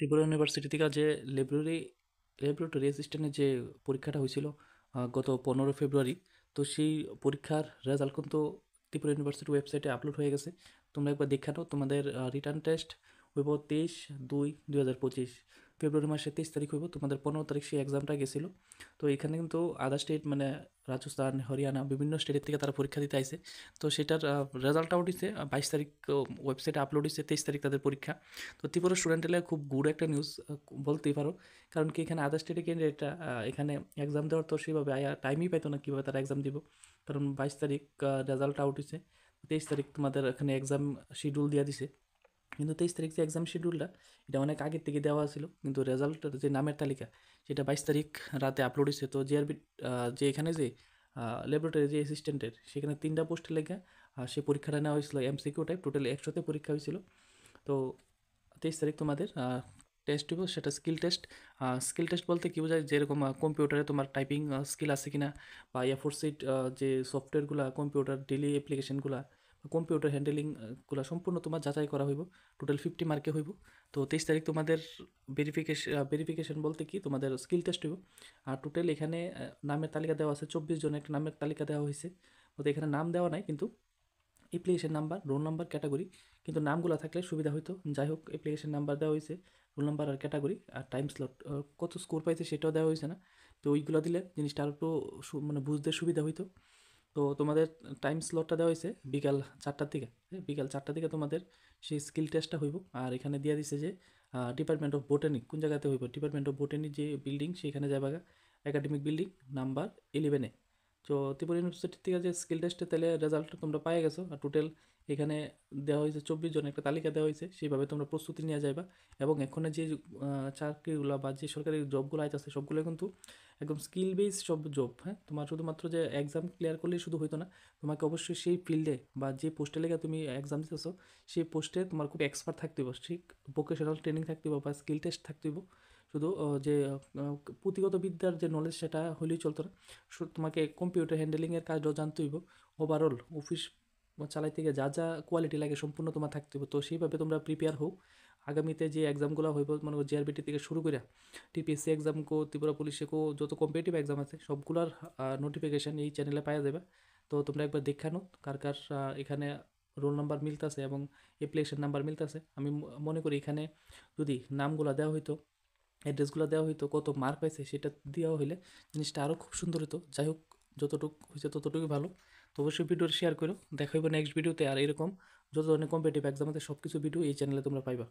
Tripura university থেকে যে laboratory অ্যাসিস্ট্যান্টের যে পরীক্ষাটা হয়েছিল গত 15 ফেব্রুয়ারি। তো সেই পরীক্ষার রেজাল্ট কিন্তু ত্রিপুরা ইউনিভার্সিটি ওয়েবসাইটে আপলোড হয়ে গেছে। তোমরা একবার দেখে নাও। তোমাদের রিটার্ন টেস্ট হইব 23/2/2025, ফেব্রুয়ারি মাসের 23 তারিখ হইব। তোমাদের 15 তারিখ সেই এক্সামটা গেছিলো। তো এখানে কিন্তু আদার স্টেট মানে রাজস্থান, হরিয়ানা বিভিন্ন স্টেটের থেকে তারা পরীক্ষা দিতে আইছে। তো সেটার রেজাল্টটাও দিছে 22 তারিখ, ওয়েবসাইটে আপলোড হয়েছে। 23 তারিখ তাদের পরীক্ষা। তো ত্রিপুরা স্টুডেন্টের খুব গুড একটা নিউজ বলতেই পারো। কারণ কি এখানে আদার স্টেটে ক্যান্ডিডেটরা এখানে এক্সাম দেওয়ার তো সেভাবে টাইমই পাইতো না কীভাবে তারা এক্সাম দিব। কারণ 22 তারিখ রেজাল্ট আউট হয়েছে। 23 তারিখ তোমাদের এখানে এক্সাম শিডিউল দিয়ে দিছে। কিন্তু 23 তারিখ যে এক্সাম শিডিউলটা, এটা অনেক আগের থেকে দেওয়া ছিল, কিন্তু রেজাল্টের যে নামের তালিকা সেটা 22 তারিখ রাতে আপলোড হয়েছে। তো জিআরবি যে এখানে যে ল্যাবরেটরি যে অ্যাসিস্ট্যান্টের, সেখানে 3টা পোস্টের লেখা সে পরীক্ষাটা নেওয়া হয়েছিল এমসিকিউ টাইপ। টোটাল 100তে পরীক্ষা হয়েছিল। তো 23 তারিখ তোমাদের টেস্ট হইব, সেটা স্কিল টেস্ট। স্কিল টেস্ট বলতে কী বোঝায়, যেরকম কম্পিউটারে তোমার টাইপিং স্কিল আছে কিনা, বা এ4 শিট যে সফটওয়্যারগুলো, কম্পিউটার ডেলি অ্যাপ্লিকেশনগুলো, কম্পিউটার হ্যান্ডেলিংগুলো সম্পূর্ণ তোমার যাচাই করা হইব। টোটাল 50 মার্কে হইব। তো 23 তারিখ তোমাদের ভেরিফিকেশন বলতে কি, তোমাদের স্কিল টেস্ট হইব। আর টোটাল এখানে নামের তালিকা দেওয়া আছে 24 জনের একটা নামের তালিকা দেওয়া হয়েছে। তো এখানে নাম দেওয়া নাই, কিন্তু application number, roll number, category, কিন্তু নামগুলো থাকলে সুবিধা হইতো। যাই হোক, অ্যাপ্লিকেশন নাম্বার দেওয়া হয়েছে, রোল নাম্বার আর ক্যাটাগরি, আর টাইম স্লট কত স্কোর পাইছে সেটাও দেওয়া হয়েছে না। তো ওইগুলো দিলে জিনিসটা আরও একটু মানে বুঝতে সুবিধা হইতো। তো তোমাদের টাইম স্লটটা দেওয়া হয়েছে বিকাল 4টার দিকে। বিকাল 4টার দিকে তোমাদের সেই স্কিল টেস্টটা হইব। আর এখানে দিয়ে দিছে যে ডিপার্টমেন্ট অফ বোটানি কোন জায়গাতে হইব। ডিপার্টমেন্ট অফ বোটানি যে বিল্ডিং, সেখানে যাবাগা একাডেমিক বিল্ডিং নাম্বার 11-এ। তো ত্রিপুরা ইউনিভার্সিটির থেকে যে স্কিল টেস্টে তাহলে রেজাল্ট তোমরা পাই গেছো। আর টোটাল এখানে দেওয়া হয়েছে 24 জন, একটা তালিকা দেওয়া হয়েছে। সেইভাবে তোমরা প্রস্তুতি নিয়ে যাইবা। এবং এখানে যে চাকরিগুলো বা যে সরকারি জবগুলো আইতেছে, সবগুলো কিন্তু একদম স্কিল বেস সব জব। হ্যাঁ, তোমার শুধুমাত্র যে এক্সাম ক্লিয়ার করলেই শুধু হইতো না, তোমাকে অবশ্যই সেই ফিল্ডে বা যে পোস্টে লেগে তুমি এক্সাম দিতেছো, সেই পোস্টে তোমার খুব এক্সপার্ট থাকতে হবে। ঠিক ভোকেশনাল ট্রেনিং থাকতে হবে বা স্কিল টেস্ট থাকতে হবে। শুধু যে পুঁথিগত বিদ্যার যে নলেজ সেটা হলেই চলতো না। তোমাকে কম্পিউটার হ্যান্ডেলিংয়ের কাজও জানতে হইব। ওভারঅল অফিস চালাইতে গিয়ে যা যা কোয়ালিটি লাগে সম্পূর্ণ তোমার থাকতে হবে। তো সেইভাবে তোমরা প্রিপেয়ার হও। আগামীতে যে এক্সামগুলো হইব, মনে করো জিআরবিটি থেকে শুরু করে টিপিএসসি এক্সাম কো, ত্রিপুরা পুলিশে কো, যত কম্পিটিটিভ এক্সাম আছে সবগুলোর নোটিফিকেশান এই চ্যানেলে পাওয়া যাবে। তো তোমরা একবার দেখে নাও কার কার এখানে রোল নাম্বার মিলতেছে এবং অ্যাপ্লিকেশন নাম্বার মিলতেছে। আমি মনে করি এখানে যদি নামগুলো দেওয়া হইতো, অ্যাড্রেসগুলো দেওয়া হইতো, কত মার্ক পাইছে সেটা দেওয়া হইলে জিনিসটা আরও খুব সুন্দর হতো। যাই হোক, যতটুকু হয়েছে ততটুকুই ভালো। তো অবশ্যই ভিডিওটা শেয়ার করো। দেখা হইব নেক্সট ভিডিওতে। আর এরকম যত ধরনের কম্পিটিটিভ এক্সাম আছে সব কিছু ভিডিও এই চ্যানেলে তোমরা পাইবা।